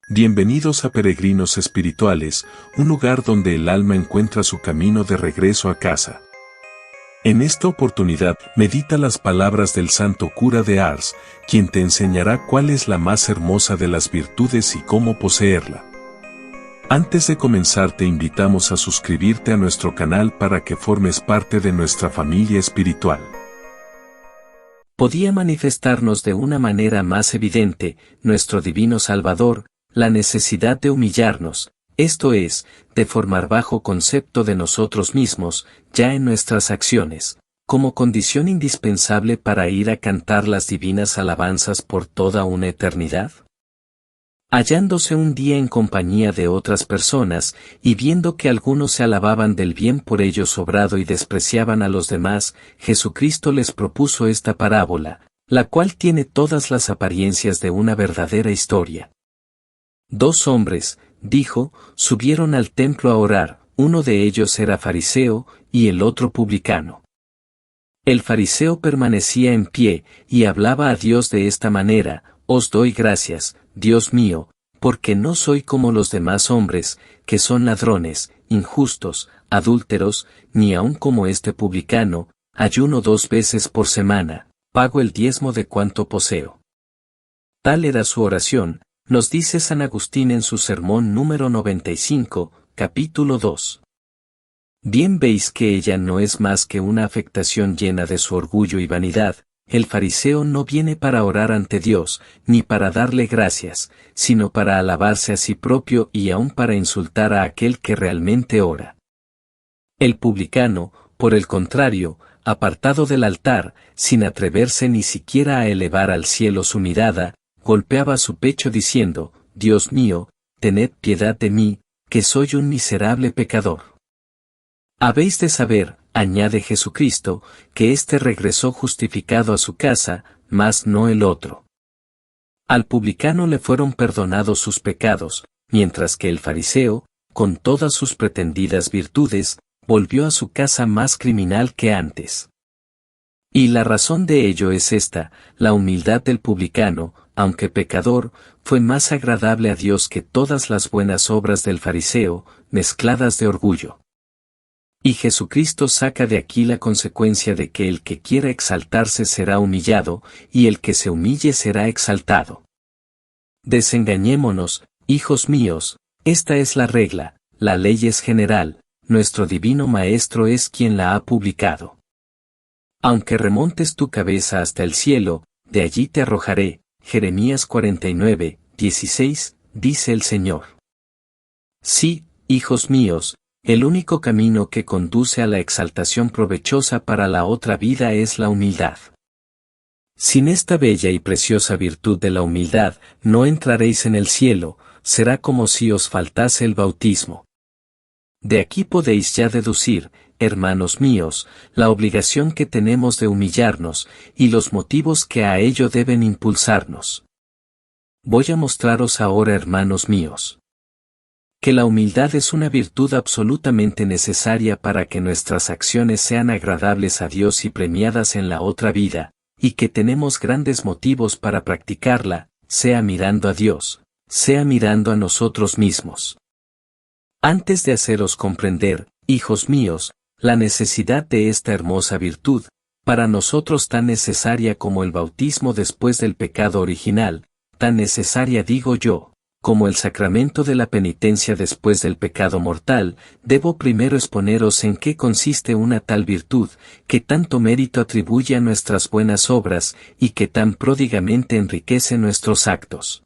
Bienvenidos a Peregrinos Espirituales, un lugar donde el alma encuentra su camino de regreso a casa. En esta oportunidad, medita las palabras del santo cura de Ars, quien te enseñará cuál es la más hermosa de las virtudes y cómo poseerla. Antes de comenzar te invitamos a suscribirte a nuestro canal para que formes parte de nuestra familia espiritual. Podía manifestarnos de una manera más evidente, nuestro divino Salvador, la necesidad de humillarnos, esto es, de formar bajo concepto de nosotros mismos, ya en nuestras acciones, como condición indispensable para ir a cantar las divinas alabanzas por toda una eternidad. Hallándose un día en compañía de otras personas, y viendo que algunos se alababan del bien por ellos obrado y despreciaban a los demás, Jesucristo les propuso esta parábola, la cual tiene todas las apariencias de una verdadera historia. Dos hombres, dijo, subieron al templo a orar, uno de ellos era fariseo, y el otro publicano. El fariseo permanecía en pie, y hablaba a Dios de esta manera: Os doy gracias, Dios mío, porque no soy como los demás hombres, que son ladrones, injustos, adúlteros, ni aun como este publicano, ayuno 2 veces por semana, pago el diezmo de cuanto poseo. Tal era su oración, nos dice San Agustín en su sermón número 95, capítulo 2. Bien veis que ella no es más que una afectación llena de su orgullo y vanidad. El fariseo no viene para orar ante Dios, ni para darle gracias, sino para alabarse a sí propio y aún para insultar a aquel que realmente ora. El publicano, por el contrario, apartado del altar, sin atreverse ni siquiera a elevar al cielo su mirada, golpeaba su pecho diciendo: Dios mío, tened piedad de mí, que soy un miserable pecador. Habéis de saber, añade Jesucristo, que éste regresó justificado a su casa, mas no el otro. Al publicano le fueron perdonados sus pecados, mientras que el fariseo, con todas sus pretendidas virtudes, volvió a su casa más criminal que antes. Y la razón de ello es esta: la humildad del publicano, aunque pecador, fue más agradable a Dios que todas las buenas obras del fariseo, mezcladas de orgullo. Y Jesucristo saca de aquí la consecuencia de que el que quiera exaltarse será humillado, y el que se humille será exaltado. Desengañémonos, hijos míos, esta es la regla, la ley es general, nuestro divino Maestro es quien la ha publicado. Aunque remontes tu cabeza hasta el cielo, de allí te arrojaré. Jeremías 49, 16, dice el Señor. Sí, hijos míos, el único camino que conduce a la exaltación provechosa para la otra vida es la humildad. Sin esta bella y preciosa virtud de la humildad, no entraréis en el cielo, será como si os faltase el bautismo. De aquí podéis ya deducir, hermanos míos, la obligación que tenemos de humillarnos, y los motivos que a ello deben impulsarnos. Voy a mostraros ahora, hermanos míos, que la humildad es una virtud absolutamente necesaria para que nuestras acciones sean agradables a Dios y premiadas en la otra vida, y que tenemos grandes motivos para practicarla, sea mirando a Dios, sea mirando a nosotros mismos. Antes de haceros comprender, hijos míos, la necesidad de esta hermosa virtud, para nosotros tan necesaria como el bautismo después del pecado original, tan necesaria digo yo, como el sacramento de la penitencia después del pecado mortal, debo primero exponeros en qué consiste una tal virtud, que tanto mérito atribuye a nuestras buenas obras, y que tan pródigamente enriquece nuestros actos.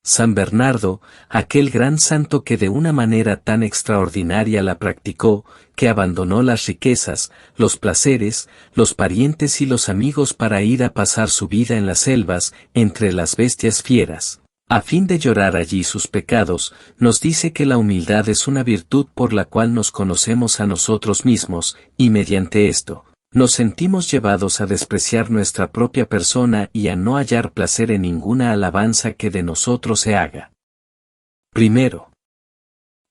San Bernardo, aquel gran santo que de una manera tan extraordinaria la practicó, que abandonó las riquezas, los placeres, los parientes y los amigos para ir a pasar su vida en las selvas, entre las bestias fieras, a fin de llorar allí sus pecados, nos dice que la humildad es una virtud por la cual nos conocemos a nosotros mismos, y mediante esto, nos sentimos llevados a despreciar nuestra propia persona y a no hallar placer en ninguna alabanza que de nosotros se haga. Primero,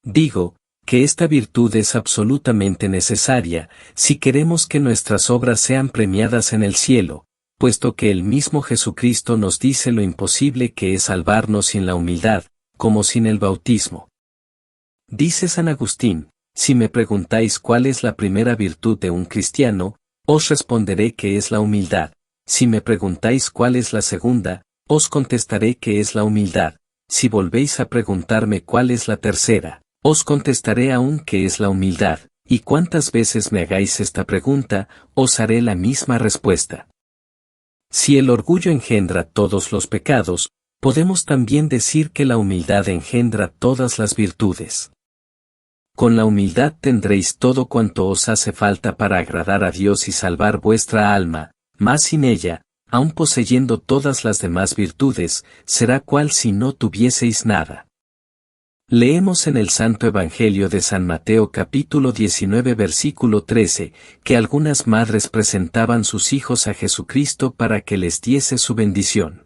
digo, que esta virtud es absolutamente necesaria, si queremos que nuestras obras sean premiadas en el cielo, puesto que el mismo Jesucristo nos dice lo imposible que es salvarnos sin la humildad, como sin el bautismo. Dice San Agustín, si me preguntáis cuál es la primera virtud de un cristiano, os responderé que es la humildad. Si me preguntáis cuál es la segunda, os contestaré que es la humildad. Si volvéis a preguntarme cuál es la tercera, os contestaré aún que es la humildad, y cuántas veces me hagáis esta pregunta, os haré la misma respuesta. Si el orgullo engendra todos los pecados, podemos también decir que la humildad engendra todas las virtudes. Con la humildad tendréis todo cuanto os hace falta para agradar a Dios y salvar vuestra alma, mas sin ella, aun poseyendo todas las demás virtudes, será cual si no tuvieseis nada. Leemos en el Santo Evangelio de San Mateo capítulo 19 versículo 13, que algunas madres presentaban sus hijos a Jesucristo para que les diese su bendición.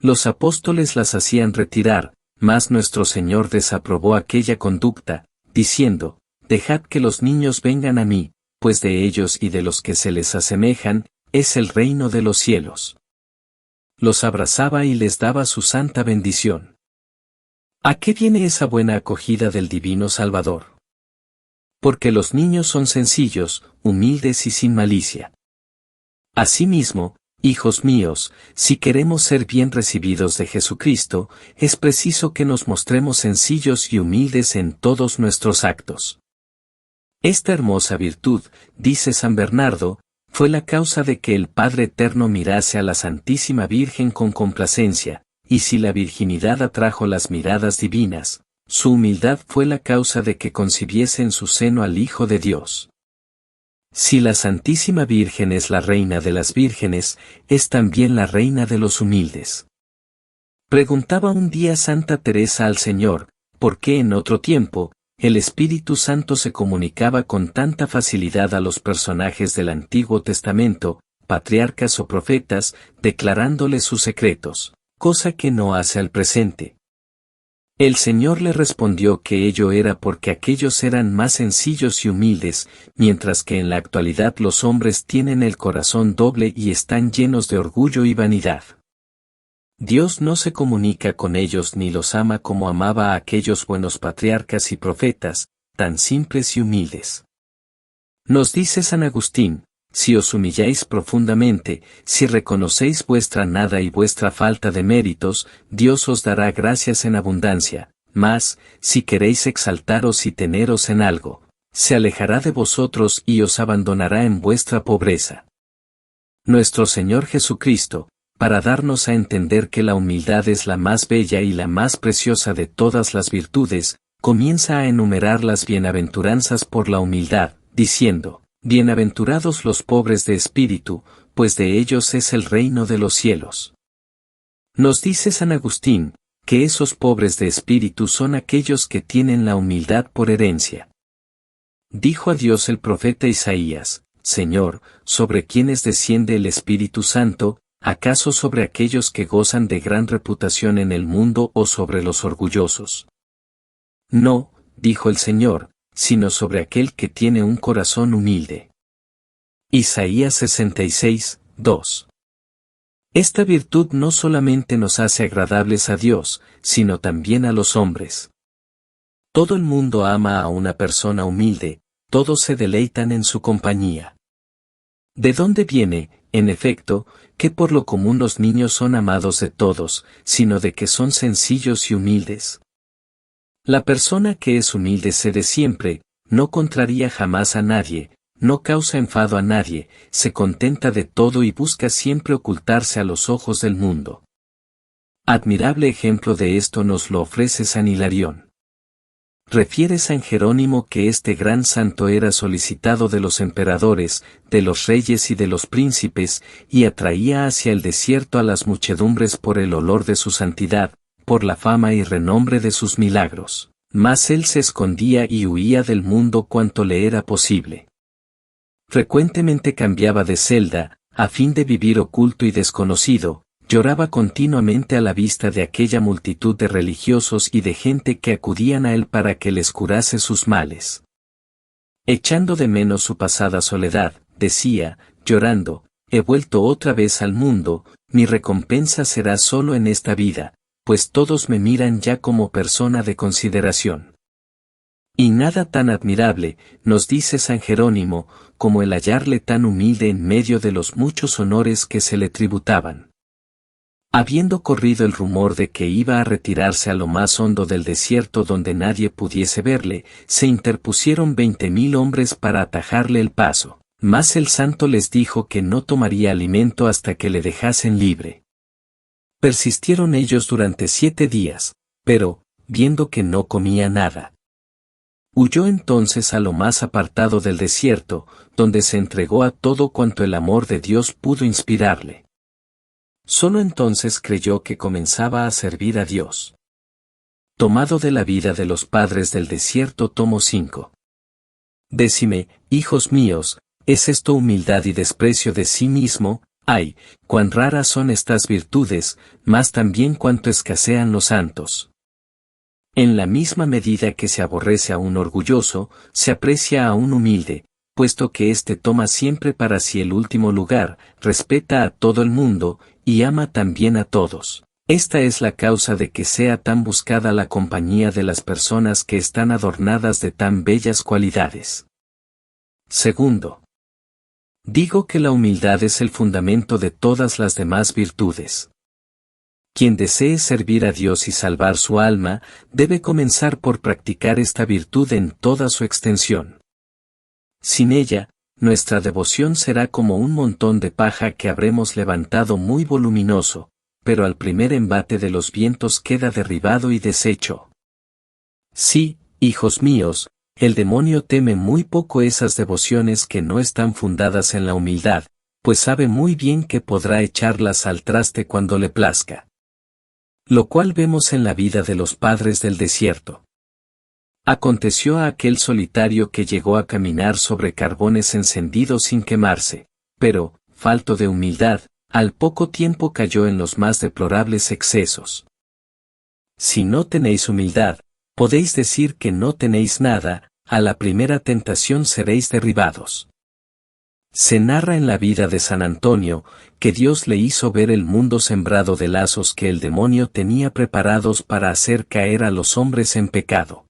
Los apóstoles las hacían retirar, mas nuestro Señor desaprobó aquella conducta, diciendo, dejad que los niños vengan a mí, pues de ellos y de los que se les asemejan, es el reino de los cielos. Los abrazaba y les daba su santa bendición. ¿A qué viene esa buena acogida del Divino Salvador? Porque los niños son sencillos, humildes y sin malicia. Asimismo, hijos míos, si queremos ser bien recibidos de Jesucristo, es preciso que nos mostremos sencillos y humildes en todos nuestros actos. Esta hermosa virtud, dice San Bernardo, fue la causa de que el Padre Eterno mirase a la Santísima Virgen con complacencia, y si la virginidad atrajo las miradas divinas, su humildad fue la causa de que concibiese en su seno al Hijo de Dios. Si la Santísima Virgen es la reina de las vírgenes, es también la reina de los humildes. Preguntaba un día Santa Teresa al Señor, ¿por qué en otro tiempo, el Espíritu Santo se comunicaba con tanta facilidad a los personajes del Antiguo Testamento, patriarcas o profetas, declarándoles sus secretos, cosa que no hace al presente? El Señor le respondió que ello era porque aquellos eran más sencillos y humildes, mientras que en la actualidad los hombres tienen el corazón doble y están llenos de orgullo y vanidad. Dios no se comunica con ellos ni los ama como amaba a aquellos buenos patriarcas y profetas, tan simples y humildes. Nos dice San Agustín, si os humilláis profundamente, si reconocéis vuestra nada y vuestra falta de méritos, Dios os dará gracias en abundancia, mas, si queréis exaltaros y teneros en algo, se alejará de vosotros y os abandonará en vuestra pobreza. Nuestro Señor Jesucristo, para darnos a entender que la humildad es la más bella y la más preciosa de todas las virtudes, comienza a enumerar las bienaventuranzas por la humildad, diciendo, bienaventurados los pobres de espíritu, pues de ellos es el reino de los cielos. Nos dice San Agustín, que esos pobres de espíritu son aquellos que tienen la humildad por herencia. Dijo a Dios el profeta Isaías, Señor, ¿sobre quiénes desciende el Espíritu Santo? ¿Acaso sobre aquellos que gozan de gran reputación en el mundo o sobre los orgullosos? No, dijo el Señor, sino sobre aquel que tiene un corazón humilde. Isaías 66, 2. Esta virtud no solamente nos hace agradables a Dios, sino también a los hombres. Todo el mundo ama a una persona humilde, todos se deleitan en su compañía. ¿De dónde viene, en efecto, que por lo común los niños son amados de todos, sino de que son sencillos y humildes? La persona que es humilde cede siempre, no contraría jamás a nadie, no causa enfado a nadie, se contenta de todo y busca siempre ocultarse a los ojos del mundo. Admirable ejemplo de esto nos lo ofrece San Hilarión. Refiere San Jerónimo que este gran santo era solicitado de los emperadores, de los reyes y de los príncipes, y atraía hacia el desierto a las muchedumbres por el olor de su santidad, por la fama y renombre de sus milagros. Mas él se escondía y huía del mundo cuanto le era posible. Frecuentemente cambiaba de celda, a fin de vivir oculto y desconocido, lloraba continuamente a la vista de aquella multitud de religiosos y de gente que acudían a él para que les curase sus males. Echando de menos su pasada soledad, decía, llorando, he vuelto otra vez al mundo, mi recompensa será solo en esta vida, pues todos me miran ya como persona de consideración. Y nada tan admirable, nos dice San Jerónimo, como el hallarle tan humilde en medio de los muchos honores que se le tributaban. Habiendo corrido el rumor de que iba a retirarse a lo más hondo del desierto donde nadie pudiese verle, se interpusieron 20.000 hombres para atajarle el paso, mas el santo les dijo que no tomaría alimento hasta que le dejasen libre. Persistieron ellos durante 7 días, pero, viendo que no comía nada, huyó entonces a lo más apartado del desierto, donde se entregó a todo cuanto el amor de Dios pudo inspirarle. Solo entonces creyó que comenzaba a servir a Dios. Tomado de la vida de los padres del desierto, tomo 5. Décime, hijos míos, ¿es esto humildad y desprecio de sí mismo? Ay, cuán raras son estas virtudes, mas también cuánto escasean los santos. En la misma medida que se aborrece a un orgulloso, se aprecia a un humilde, puesto que éste toma siempre para sí el último lugar, respeta a todo el mundo, y ama también a todos. Esta es la causa de que sea tan buscada la compañía de las personas que están adornadas de tan bellas cualidades. Segundo, digo que la humildad es el fundamento de todas las demás virtudes. Quien desee servir a Dios y salvar su alma, debe comenzar por practicar esta virtud en toda su extensión. Sin ella, nuestra devoción será como un montón de paja que habremos levantado muy voluminoso, pero al primer embate de los vientos queda derribado y deshecho. Sí, hijos míos, el demonio teme muy poco esas devociones que no están fundadas en la humildad, pues sabe muy bien que podrá echarlas al traste cuando le plazca. Lo cual vemos en la vida de los padres del desierto. Aconteció a aquel solitario que llegó a caminar sobre carbones encendidos sin quemarse, pero, falto de humildad, al poco tiempo cayó en los más deplorables excesos. Si no tenéis humildad, podéis decir que no tenéis nada, a la primera tentación seréis derribados. Se narra en la vida de San Antonio, que Dios le hizo ver el mundo sembrado de lazos que el demonio tenía preparados para hacer caer a los hombres en pecado.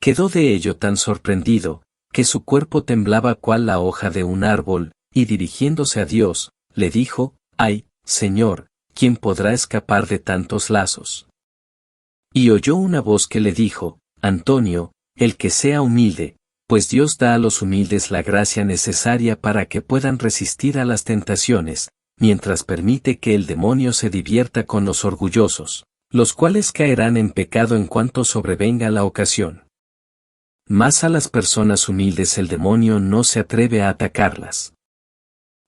Quedó de ello tan sorprendido, que su cuerpo temblaba cual la hoja de un árbol, y dirigiéndose a Dios, le dijo: «Ay, Señor, ¿quién podrá escapar de tantos lazos?». Y oyó una voz que le dijo: «Antonio, el que sea humilde, pues Dios da a los humildes la gracia necesaria para que puedan resistir a las tentaciones, mientras permite que el demonio se divierta con los orgullosos, los cuales caerán en pecado en cuanto sobrevenga la ocasión. Mas a las personas humildes el demonio no se atreve a atacarlas».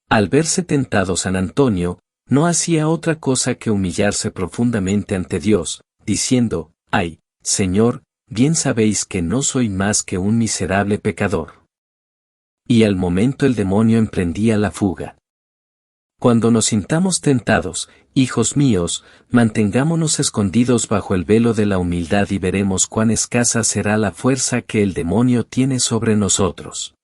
Al verse tentado San Antonio, no hacía otra cosa que humillarse profundamente ante Dios, diciendo: «Ay, Señor, bien sabéis que no soy más que un miserable pecador». Y al momento el demonio emprendía la fuga. Cuando nos sintamos tentados, hijos míos, mantengámonos escondidos bajo el velo de la humildad y veremos cuán escasa será la fuerza que el demonio tiene sobre nosotros.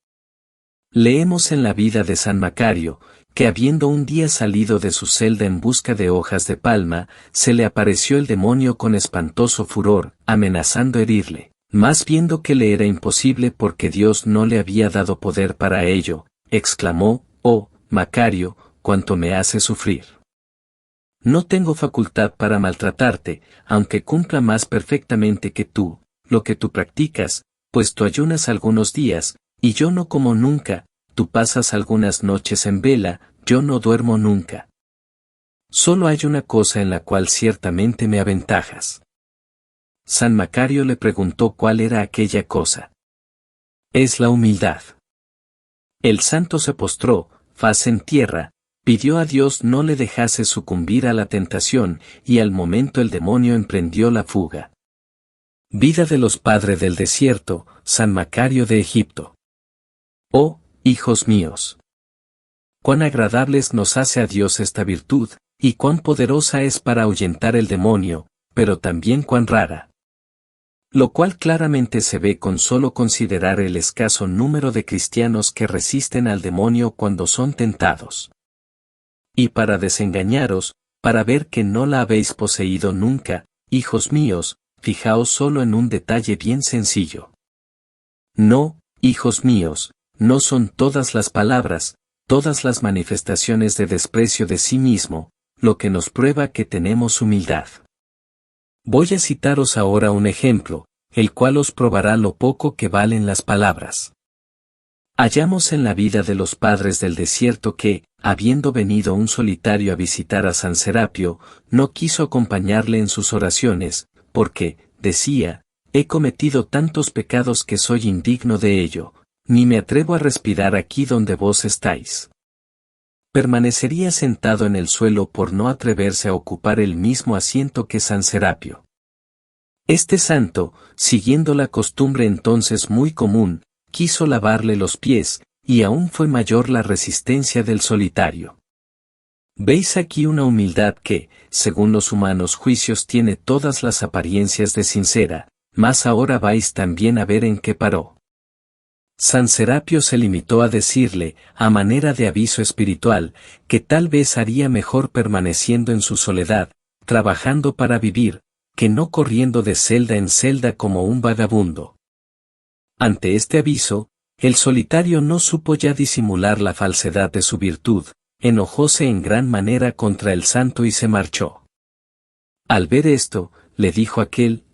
Leemos en la vida de San Macario, que habiendo un día salido de su celda en busca de hojas de palma, se le apareció el demonio con espantoso furor, amenazando herirle. Mas viendo que le era imposible porque Dios no le había dado poder para ello, exclamó: «Oh, Macario, cuánto me hace sufrir. No tengo facultad para maltratarte, aunque cumpla más perfectamente que tú, lo que tú practicas, pues tú ayunas algunos días, y yo no como nunca, tú pasas algunas noches en vela, yo no duermo nunca. Solo hay una cosa en la cual ciertamente me aventajas». San Macario le preguntó cuál era aquella cosa. «Es la humildad». El santo se postró, faz en tierra, pidió a Dios no le dejase sucumbir a la tentación, y al momento el demonio emprendió la fuga. Vida de los padres del desierto, San Macario de Egipto. Oh, hijos míos, cuán agradables nos hace a Dios esta virtud, y cuán poderosa es para ahuyentar el demonio, pero también cuán rara. Lo cual claramente se ve con solo considerar el escaso número de cristianos que resisten al demonio cuando son tentados. Y para desengañaros, para ver que no la habéis poseído nunca, hijos míos, fijaos solo en un detalle bien sencillo. No, hijos míos, no son todas las palabras, todas las manifestaciones de desprecio de sí mismo, lo que nos prueba que tenemos humildad. Voy a citaros ahora un ejemplo, el cual os probará lo poco que valen las palabras. Hallamos en la vida de los padres del desierto que, habiendo venido un solitario a visitar a San Serapio, no quiso acompañarle en sus oraciones, porque, decía, he cometido tantos pecados que soy indigno de ello, ni me atrevo a respirar aquí donde vos estáis. Permanecería sentado en el suelo por no atreverse a ocupar el mismo asiento que San Serapio. Este santo, siguiendo la costumbre entonces muy común, quiso lavarle los pies, y aún fue mayor la resistencia del solitario. Veis aquí una humildad que, según los humanos juicios, tiene todas las apariencias de sincera, mas ahora vais también a ver en qué paró. San Serapio se limitó a decirle, a manera de aviso espiritual, que tal vez haría mejor permaneciendo en su soledad, trabajando para vivir, que no corriendo de celda en celda como un vagabundo. Ante este aviso, el solitario no supo ya disimular la falsedad de su virtud, enojóse en gran manera contra el santo y se marchó. Al ver esto, le dijo aquel,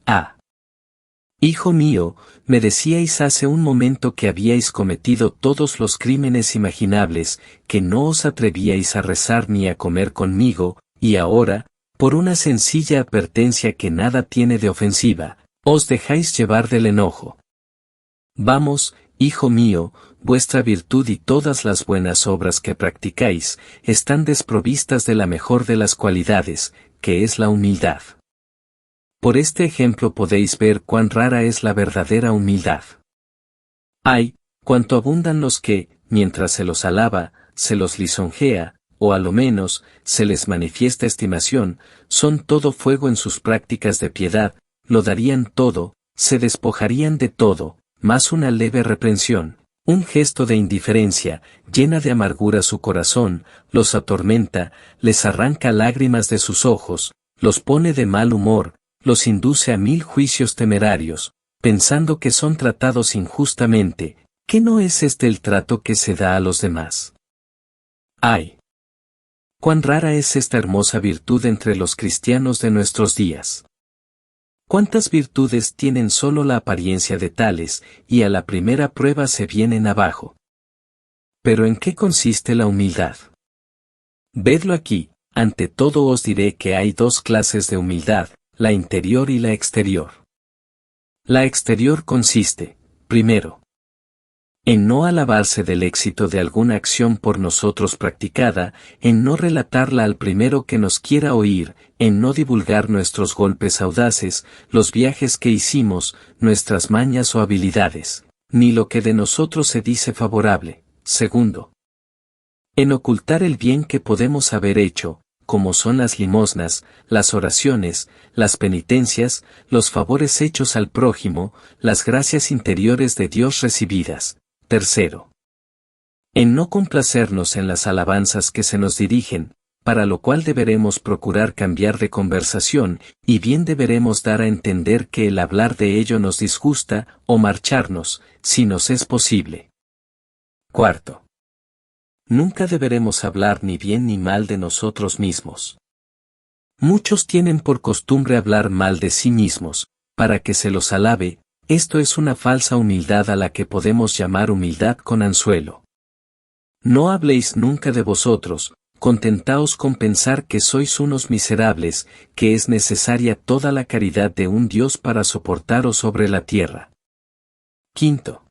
hijo mío, me decíais hace un momento que habíais cometido todos los crímenes imaginables, que no os atrevíais a rezar ni a comer conmigo, y ahora, por una sencilla advertencia que nada tiene de ofensiva, os dejáis llevar del enojo. Vamos, hijo mío, vuestra virtud y todas las buenas obras que practicáis, están desprovistas de la mejor de las cualidades, que es la humildad. Por este ejemplo podéis ver cuán rara es la verdadera humildad. Ay, cuánto abundan los que, mientras se los alaba, se los lisonjea, o a lo menos, se les manifiesta estimación, son todo fuego en sus prácticas de piedad, lo darían todo, se despojarían de todo, más una leve reprensión, un gesto de indiferencia, llena de amargura su corazón, los atormenta, les arranca lágrimas de sus ojos, los pone de mal humor, los induce a 1000 juicios temerarios, pensando que son tratados injustamente, ¿qué no es este el trato que se da a los demás? ¡Ay! Cuán rara es esta hermosa virtud entre los cristianos de nuestros días. ¿Cuántas virtudes tienen solo la apariencia de tales, y a la primera prueba se vienen abajo? ¿Pero en qué consiste la humildad? Vedlo aquí, ante todo os diré que hay dos clases de humildad, la interior y la exterior. La exterior consiste, primero, en no alabarse del éxito de alguna acción por nosotros practicada, en no relatarla al primero que nos quiera oír, en no divulgar nuestros golpes audaces, los viajes que hicimos, nuestras mañas o habilidades, ni lo que de nosotros se dice favorable. Segundo, en ocultar el bien que podemos haber hecho, como son las limosnas, las oraciones, las penitencias, los favores hechos al prójimo, las gracias interiores de Dios recibidas. Tercero, en no complacernos en las alabanzas que se nos dirigen, para lo cual deberemos procurar cambiar de conversación, y bien deberemos dar a entender que el hablar de ello nos disgusta, o marcharnos, si nos es posible. Cuarto, nunca deberemos hablar ni bien ni mal de nosotros mismos. Muchos tienen por costumbre hablar mal de sí mismos, para que se los alabe. Esto es una falsa humildad a la que podemos llamar humildad con anzuelo. No habléis nunca de vosotros, contentaos con pensar que sois unos miserables, que es necesaria toda la caridad de un Dios para soportaros sobre la tierra. Quinto,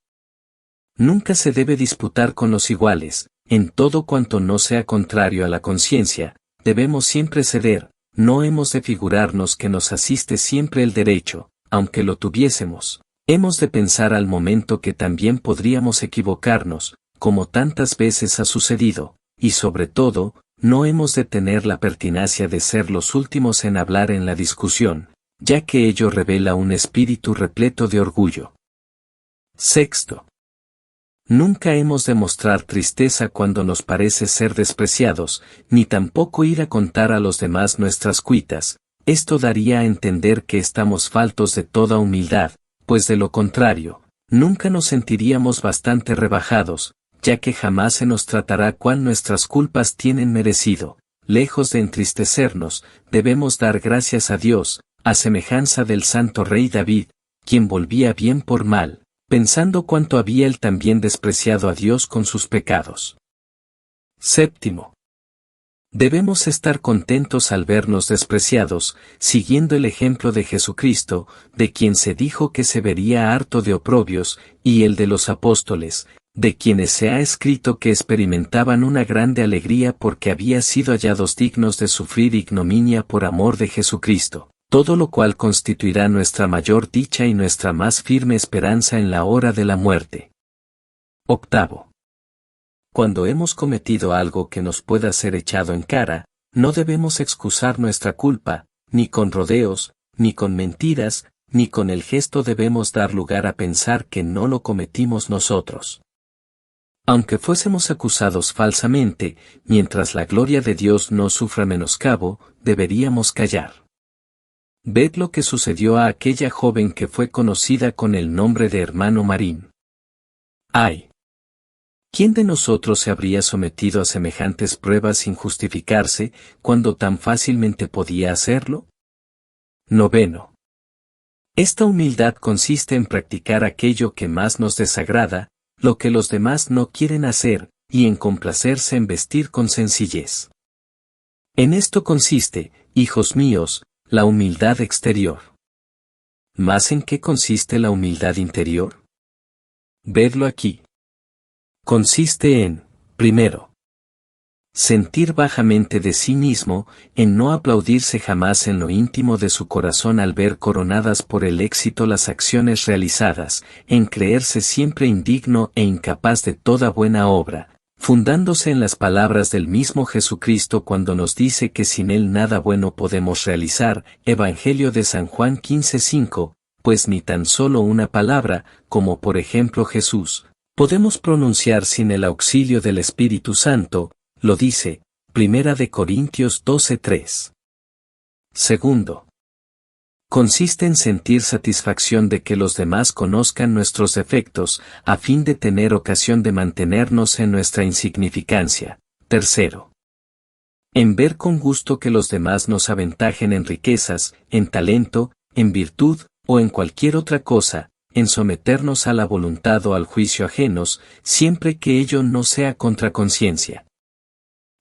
nunca se debe disputar con los iguales, en todo cuanto no sea contrario a la conciencia, debemos siempre ceder, no hemos de figurarnos que nos asiste siempre el derecho, aunque lo tuviésemos, hemos de pensar al momento que también podríamos equivocarnos, como tantas veces ha sucedido, y sobre todo, no hemos de tener la pertinacia de ser los últimos en hablar en la discusión, ya que ello revela un espíritu repleto de orgullo. Sexto, Nunca hemos de mostrar tristeza cuando nos parece ser despreciados, ni tampoco ir a contar a los demás nuestras cuitas. Esto daría a entender que estamos faltos de toda humildad, pues de lo contrario, nunca nos sentiríamos bastante rebajados, ya que jamás se nos tratará cual nuestras culpas tienen merecido. Lejos de entristecernos, debemos dar gracias a Dios, a semejanza del santo rey David, quien volvía bien por mal, pensando cuánto había él también despreciado a Dios con sus pecados. Séptimo. Debemos estar contentos al vernos despreciados, siguiendo el ejemplo de Jesucristo, de quien se dijo que se vería harto de oprobios, y el de los apóstoles, de quienes se ha escrito que experimentaban una grande alegría porque habían sido hallados dignos de sufrir ignominia por amor de Jesucristo, todo lo cual constituirá nuestra mayor dicha y nuestra más firme esperanza en la hora de la muerte. Octavo. Cuando hemos cometido algo que nos pueda ser echado en cara, no debemos excusar nuestra culpa, ni con rodeos, ni con mentiras, ni con el gesto debemos dar lugar a pensar que no lo cometimos nosotros. Aunque fuésemos acusados falsamente, mientras la gloria de Dios no sufra menoscabo, deberíamos callar. Ved lo que sucedió a aquella joven que fue conocida con el nombre de hermano Marín. ¡Ay! ¿Quién de nosotros se habría sometido a semejantes pruebas sin justificarse, cuando tan fácilmente podía hacerlo? Noveno. Esta humildad consiste en practicar aquello que más nos desagrada, lo que los demás no quieren hacer, y en complacerse en vestir con sencillez. En esto consiste, hijos míos, la humildad exterior. ¿Más en qué consiste la humildad interior? Vedlo aquí. Consiste en, primero, sentir bajamente de sí mismo, en no aplaudirse jamás en lo íntimo de su corazón al ver coronadas por el éxito las acciones realizadas, en creerse siempre indigno e incapaz de toda buena obra, fundándose en las palabras del mismo Jesucristo cuando nos dice que sin él nada bueno podemos realizar, Evangelio de San Juan 15:5, pues ni tan solo una palabra, como por ejemplo Jesús, podemos pronunciar sin el auxilio del Espíritu Santo, lo dice, 1 Corintios 12:3. Segundo. Consiste en sentir satisfacción de que los demás conozcan nuestros defectos, a fin de tener ocasión de mantenernos en nuestra insignificancia. Tercero. En ver con gusto que los demás nos aventajen en riquezas, en talento, en virtud, o en cualquier otra cosa, en someternos a la voluntad o al juicio ajenos, siempre que ello no sea contra conciencia.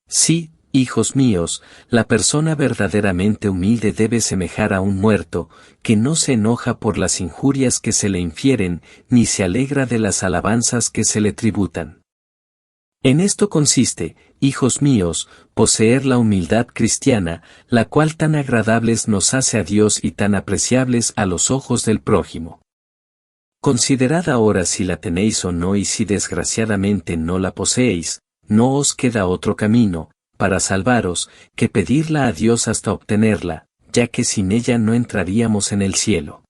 Sí, hijos míos, la persona verdaderamente humilde debe semejar a un muerto, que no se enoja por las injurias que se le infieren, ni se alegra de las alabanzas que se le tributan. En esto consiste, hijos míos, poseer la humildad cristiana, la cual tan agradables nos hace a Dios y tan apreciables a los ojos del prójimo. Considerad ahora si la tenéis o no, y si desgraciadamente no la poseéis, no os queda otro camino, para salvaros, que pedirla a Dios hasta obtenerla, ya que sin ella no entraríamos en el cielo.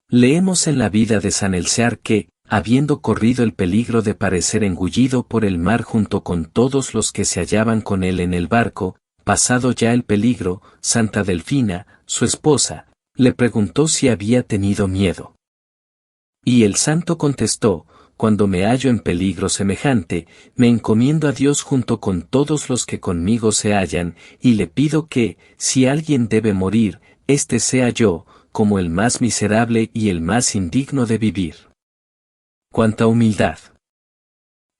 Leemos en la vida de San Elcear que, habiendo corrido el peligro de parecer engullido por el mar junto con todos los que se hallaban con él en el barco, pasado ya el peligro, Santa Delfina, su esposa, le preguntó si había tenido miedo. Y el santo contestó, cuando me hallo en peligro semejante, me encomiendo a Dios junto con todos los que conmigo se hallan, y le pido que, si alguien debe morir, éste sea yo, como el más miserable y el más indigno de vivir. ¡Cuánta humildad!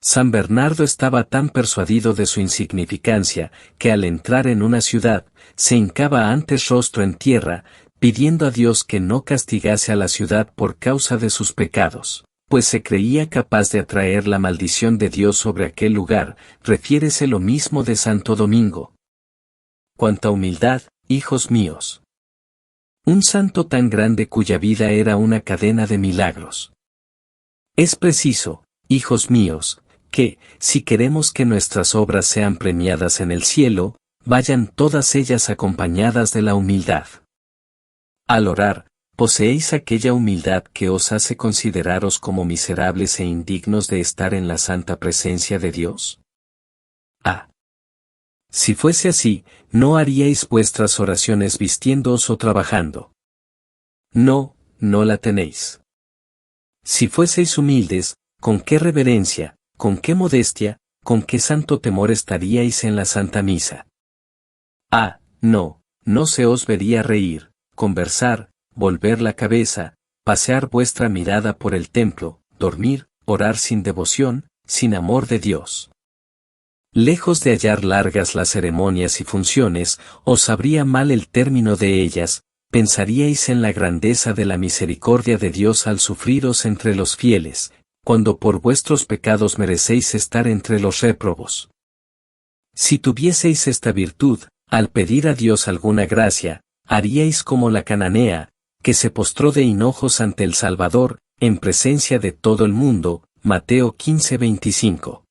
San Bernardo estaba tan persuadido de su insignificancia, que al entrar en una ciudad, se hincaba antes rostro en tierra, pidiendo a Dios que no castigase a la ciudad por causa de sus pecados, pues se creía capaz de atraer la maldición de Dios sobre aquel lugar. Refiérese lo mismo de Santo Domingo. ¡Cuánta humildad, hijos míos! Un santo tan grande cuya vida era una cadena de milagros. Es preciso, hijos míos, que, si queremos que nuestras obras sean premiadas en el cielo, vayan todas ellas acompañadas de la humildad. Al orar, ¿Poseéis aquella humildad que os hace consideraros como miserables e indignos de estar en la santa presencia de Dios? Ah. Si fuese así, no haríais vuestras oraciones vistiéndoos o trabajando. No, no la tenéis. Si fueseis humildes, ¿con qué reverencia, con qué modestia, con qué santo temor estaríais en la Santa Misa? Ah, no, no se os vería reír, conversar, volver la cabeza, pasear vuestra mirada por el templo, dormir, orar sin devoción, sin amor de Dios. Lejos de hallar largas las ceremonias y funciones, os sabría mal el término de ellas, pensaríais en la grandeza de la misericordia de Dios al sufriros entre los fieles, cuando por vuestros pecados merecéis estar entre los réprobos. Si tuvieseis esta virtud, al pedir a Dios alguna gracia, haríais como la cananea, que se postró de hinojos ante el Salvador, en presencia de todo el mundo, Mateo 15:25.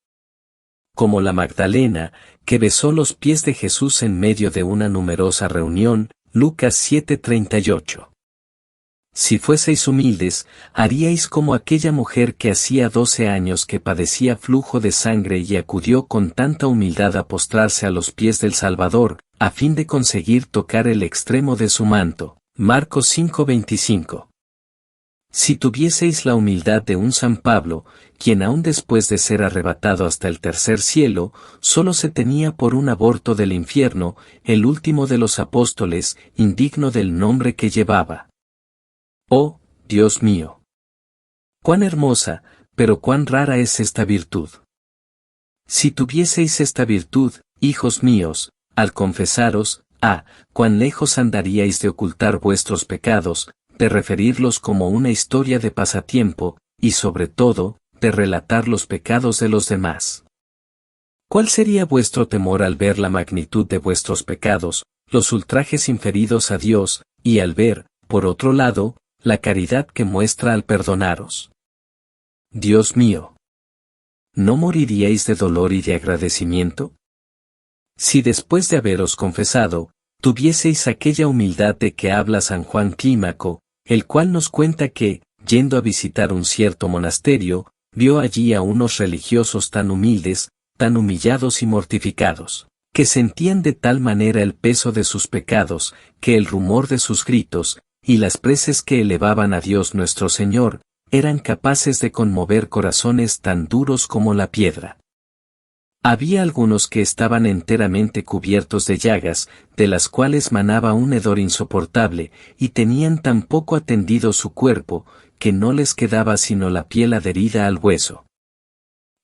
Como la Magdalena, que besó los pies de Jesús en medio de una numerosa reunión, Lucas 7:38. Si fueseis humildes, haríais como aquella mujer que hacía 12 años que padecía flujo de sangre y acudió con tanta humildad a postrarse a los pies del Salvador, a fin de conseguir tocar el extremo de su manto. Marcos 5:25. Si tuvieseis la humildad de un San Pablo, quien aun después de ser arrebatado hasta el tercer cielo, solo se tenía por un aborto del infierno, el último de los apóstoles, indigno del nombre que llevaba. Oh, Dios mío. Cuán hermosa, pero cuán rara es esta virtud. Si tuvieseis esta virtud, hijos míos, al confesaros, cuán lejos andaríais de ocultar vuestros pecados, de referirlos como una historia de pasatiempo, y sobre todo, de relatar los pecados de los demás. ¿Cuál sería vuestro temor al ver la magnitud de vuestros pecados, los ultrajes inferidos a Dios, y al ver, por otro lado, la caridad que muestra al perdonaros? Dios mío, ¿no moriríais de dolor y de agradecimiento? Si después de haberos confesado, tuvieseis aquella humildad de que habla San Juan Clímaco, el cual nos cuenta que, yendo a visitar un cierto monasterio, vio allí a unos religiosos tan humildes, tan humillados y mortificados, que sentían de tal manera el peso de sus pecados, que el rumor de sus gritos, y las preces que elevaban a Dios nuestro Señor, eran capaces de conmover corazones tan duros como la piedra. Había algunos que estaban enteramente cubiertos de llagas, de las cuales manaba un hedor insoportable, y tenían tan poco atendido su cuerpo, que no les quedaba sino la piel adherida al hueso.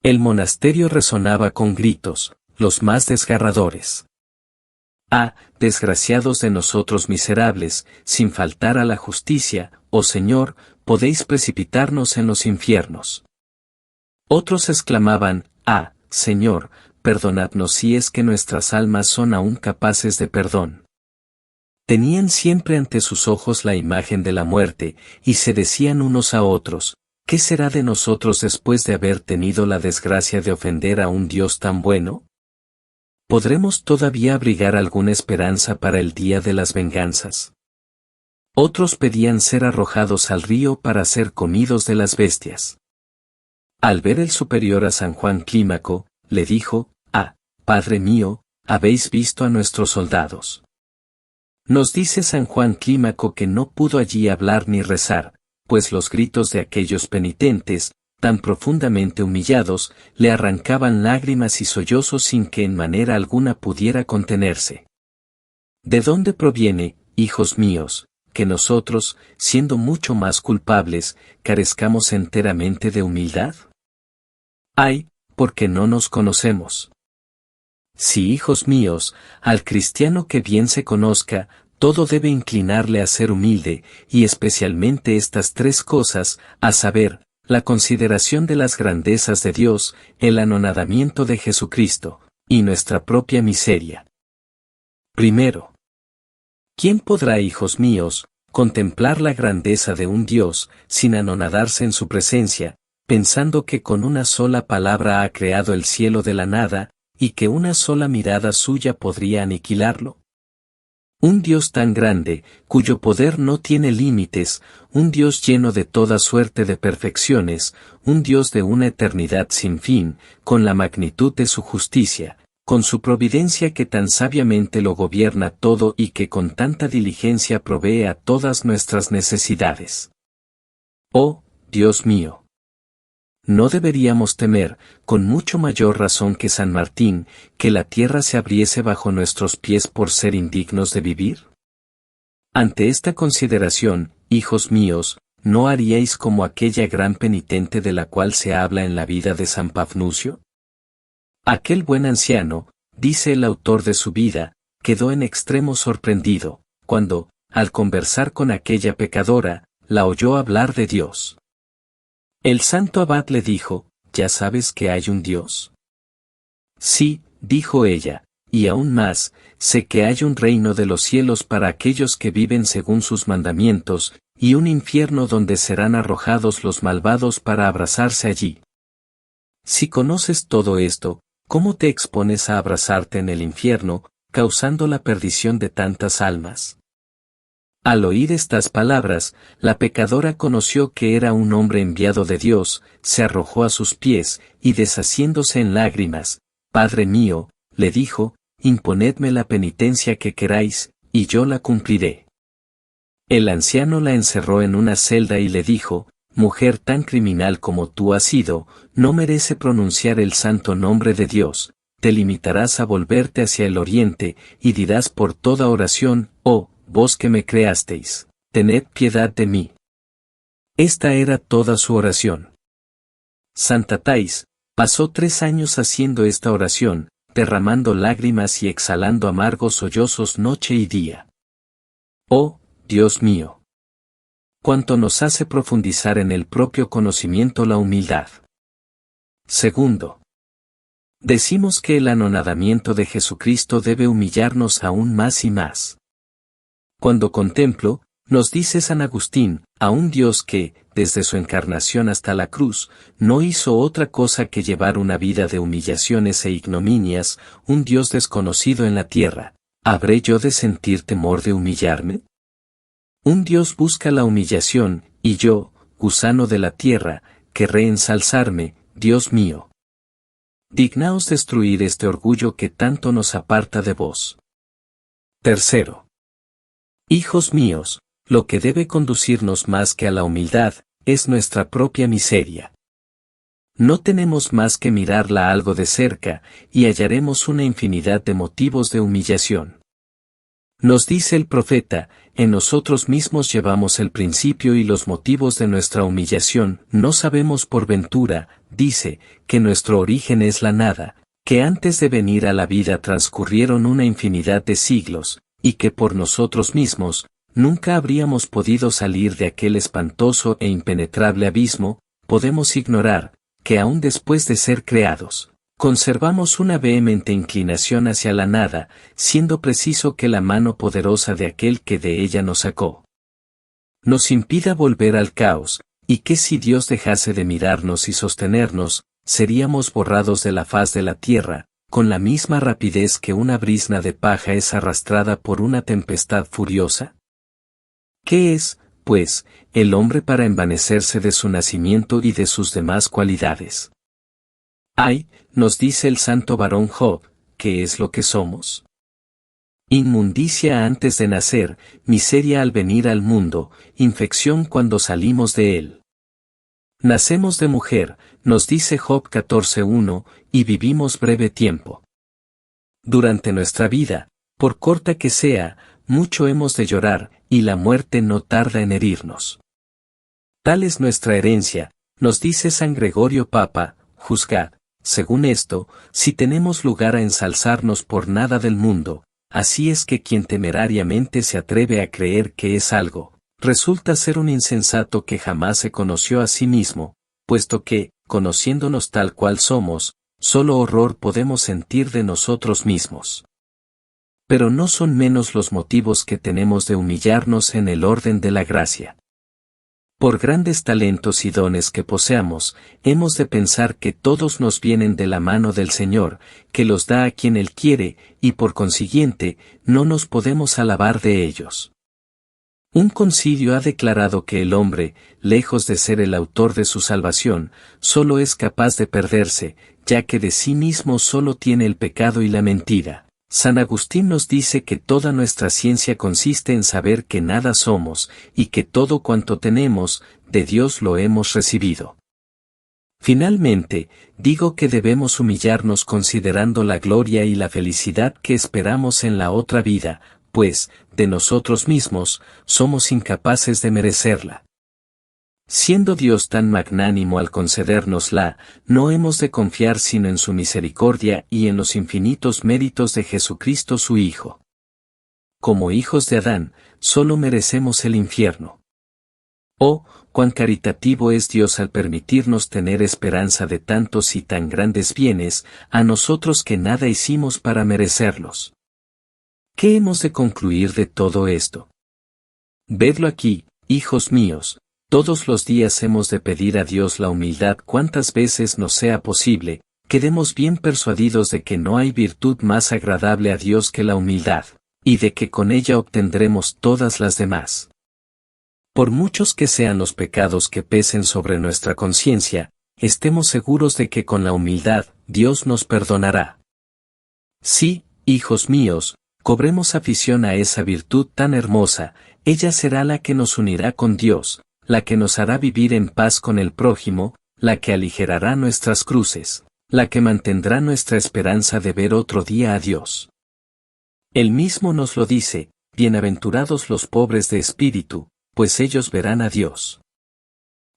El monasterio resonaba con gritos, los más desgarradores. Ah, desgraciados de nosotros miserables, sin faltar a la justicia, oh Señor, podéis precipitarnos en los infiernos. Otros exclamaban, Señor, perdonadnos si es que nuestras almas son aún capaces de perdón. Tenían siempre ante sus ojos la imagen de la muerte, y se decían unos a otros, ¿qué será de nosotros después de haber tenido la desgracia de ofender a un Dios tan bueno? ¿Podremos todavía abrigar alguna esperanza para el día de las venganzas? Otros pedían ser arrojados al río para ser comidos de las bestias. Al ver el superior a San Juan Clímaco, le dijo, Padre mío, habéis visto a nuestros soldados. Nos dice San Juan Clímaco que no pudo allí hablar ni rezar, pues los gritos de aquellos penitentes, tan profundamente humillados, le arrancaban lágrimas y sollozos sin que en manera alguna pudiera contenerse. ¿De dónde proviene, hijos míos, que nosotros, siendo mucho más culpables, carezcamos enteramente de humildad? Ay, porque no nos conocemos. Sí, hijos míos, al cristiano que bien se conozca, todo debe inclinarle a ser humilde, y especialmente estas tres cosas, a saber, la consideración de las grandezas de Dios, el anonadamiento de Jesucristo, y nuestra propia miseria. Primero, ¿quién podrá, hijos míos, contemplar la grandeza de un Dios, sin anonadarse en su presencia, pensando que con una sola palabra ha creado el cielo de la nada, y que una sola mirada suya podría aniquilarlo? Un Dios tan grande, cuyo poder no tiene límites, un Dios lleno de toda suerte de perfecciones, un Dios de una eternidad sin fin, con la magnitud de su justicia, con su providencia que tan sabiamente lo gobierna todo y que con tanta diligencia provee a todas nuestras necesidades. Oh, Dios mío. ¿No deberíamos temer, con mucho mayor razón que San Martín, que la tierra se abriese bajo nuestros pies por ser indignos de vivir? Ante esta consideración, hijos míos, ¿no haríais como aquella gran penitente de la cual se habla en la vida de San Pafnucio? Aquel buen anciano, dice el autor de su vida, quedó en extremo sorprendido, cuando, al conversar con aquella pecadora, la oyó hablar de Dios. El santo abad le dijo, ¿ya sabes que hay un Dios? Sí, dijo ella, y aún más, sé que hay un reino de los cielos para aquellos que viven según sus mandamientos, y un infierno donde serán arrojados los malvados para abrazarse allí. Si conoces todo esto, ¿cómo te expones a abrazarte en el infierno, causando la perdición de tantas almas? Al oír estas palabras, la pecadora conoció que era un hombre enviado de Dios, se arrojó a sus pies, y deshaciéndose en lágrimas, Padre mío, le dijo, imponedme la penitencia que queráis, y yo la cumpliré. El anciano la encerró en una celda y le dijo, mujer tan criminal como tú has sido, no merece pronunciar el santo nombre de Dios, te limitarás a volverte hacia el oriente, y dirás por toda oración, oh, vos que me creasteis, tened piedad de mí. Esta era toda su oración. Santa Thais pasó 3 años haciendo esta oración, derramando lágrimas y exhalando amargos sollozos noche y día. Oh, Dios mío. Cuánto nos hace profundizar en el propio conocimiento la humildad. Segundo. Decimos que el anonadamiento de Jesucristo debe humillarnos aún más y más. Cuando contemplo, nos dice San Agustín, a un Dios que, desde su encarnación hasta la cruz, no hizo otra cosa que llevar una vida de humillaciones e ignominias, un Dios desconocido en la tierra, ¿habré yo de sentir temor de humillarme? Un Dios busca la humillación, y yo, gusano de la tierra, querré ensalzarme, Dios mío. Dignaos destruir este orgullo que tanto nos aparta de vos. Tercero. Hijos míos, lo que debe conducirnos más que a la humildad, es nuestra propia miseria. No tenemos más que mirarla algo de cerca, y hallaremos una infinidad de motivos de humillación. Nos dice el profeta, en nosotros mismos llevamos el principio y los motivos de nuestra humillación, no sabemos por ventura, dice, que nuestro origen es la nada, que antes de venir a la vida transcurrieron una infinidad de siglos, y que por nosotros mismos, nunca habríamos podido salir de aquel espantoso e impenetrable abismo, podemos ignorar, que aún después de ser creados, conservamos una vehemente inclinación hacia la nada, siendo preciso que la mano poderosa de aquel que de ella nos sacó nos impida volver al caos, y que si Dios dejase de mirarnos y sostenernos, seríamos borrados de la faz de la tierra, con la misma rapidez que una brizna de paja es arrastrada por una tempestad furiosa? ¿Qué es, pues, el hombre para envanecerse de su nacimiento y de sus demás cualidades? Ay, nos dice el santo varón Job, ¿qué es lo que somos? Inmundicia antes de nacer, miseria al venir al mundo, infección cuando salimos de él. Nacemos de mujer, nos dice Job 14:1, y vivimos breve tiempo. Durante nuestra vida, por corta que sea, mucho hemos de llorar, y la muerte no tarda en herirnos. Tal es nuestra herencia, nos dice San Gregorio Papa, juzgad, según esto, si tenemos lugar a ensalzarnos por nada del mundo, así es que quien temerariamente se atreve a creer que es algo, resulta ser un insensato que jamás se conoció a sí mismo, puesto que, conociéndonos tal cual somos, solo horror podemos sentir de nosotros mismos. Pero no son menos los motivos que tenemos de humillarnos en el orden de la gracia. Por grandes talentos y dones que poseamos, hemos de pensar que todos nos vienen de la mano del Señor, que los da a quien Él quiere, y por consiguiente, no nos podemos alabar de ellos. Un concilio ha declarado que el hombre, lejos de ser el autor de su salvación, solo es capaz de perderse, ya que de sí mismo solo tiene el pecado y la mentira. San Agustín nos dice que toda nuestra ciencia consiste en saber que nada somos, y que todo cuanto tenemos, de Dios lo hemos recibido. Finalmente, digo que debemos humillarnos considerando la gloria y la felicidad que esperamos en la otra vida, pues, de nosotros mismos, somos incapaces de merecerla. Siendo Dios tan magnánimo al concedérnosla, no hemos de confiar sino en su misericordia y en los infinitos méritos de Jesucristo su Hijo. Como hijos de Adán, solo merecemos el infierno. Oh, cuán caritativo es Dios al permitirnos tener esperanza de tantos y tan grandes bienes, a nosotros que nada hicimos para merecerlos. ¿Qué hemos de concluir de todo esto? Vedlo aquí, hijos míos, todos los días hemos de pedir a Dios la humildad cuantas veces nos sea posible, quedemos bien persuadidos de que no hay virtud más agradable a Dios que la humildad, y de que con ella obtendremos todas las demás. Por muchos que sean los pecados que pesen sobre nuestra conciencia, estemos seguros de que con la humildad, Dios nos perdonará. Sí, hijos míos, cobremos afición a esa virtud tan hermosa, ella será la que nos unirá con Dios, la que nos hará vivir en paz con el prójimo, la que aligerará nuestras cruces, la que mantendrá nuestra esperanza de ver otro día a Dios. Él mismo nos lo dice, bienaventurados los pobres de espíritu, pues ellos verán a Dios.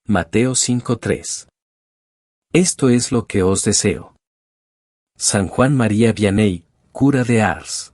Mateo 5:3. Esto es lo que os deseo. San Juan María Vianney, cura de Ars.